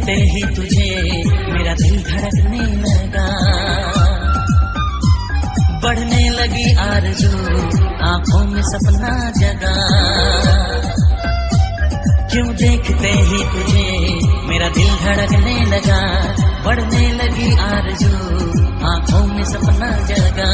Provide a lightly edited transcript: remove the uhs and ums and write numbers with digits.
देखते ही तुझे मेरा दिल धड़कने लगा, बढ़ने लगी आरज़ू, आंखों में सपना जगा। क्यों देखते ही तुझे मेरा दिल धड़कने लगा, बढ़ने लगी आरज़ू, आंखों में सपना जगा।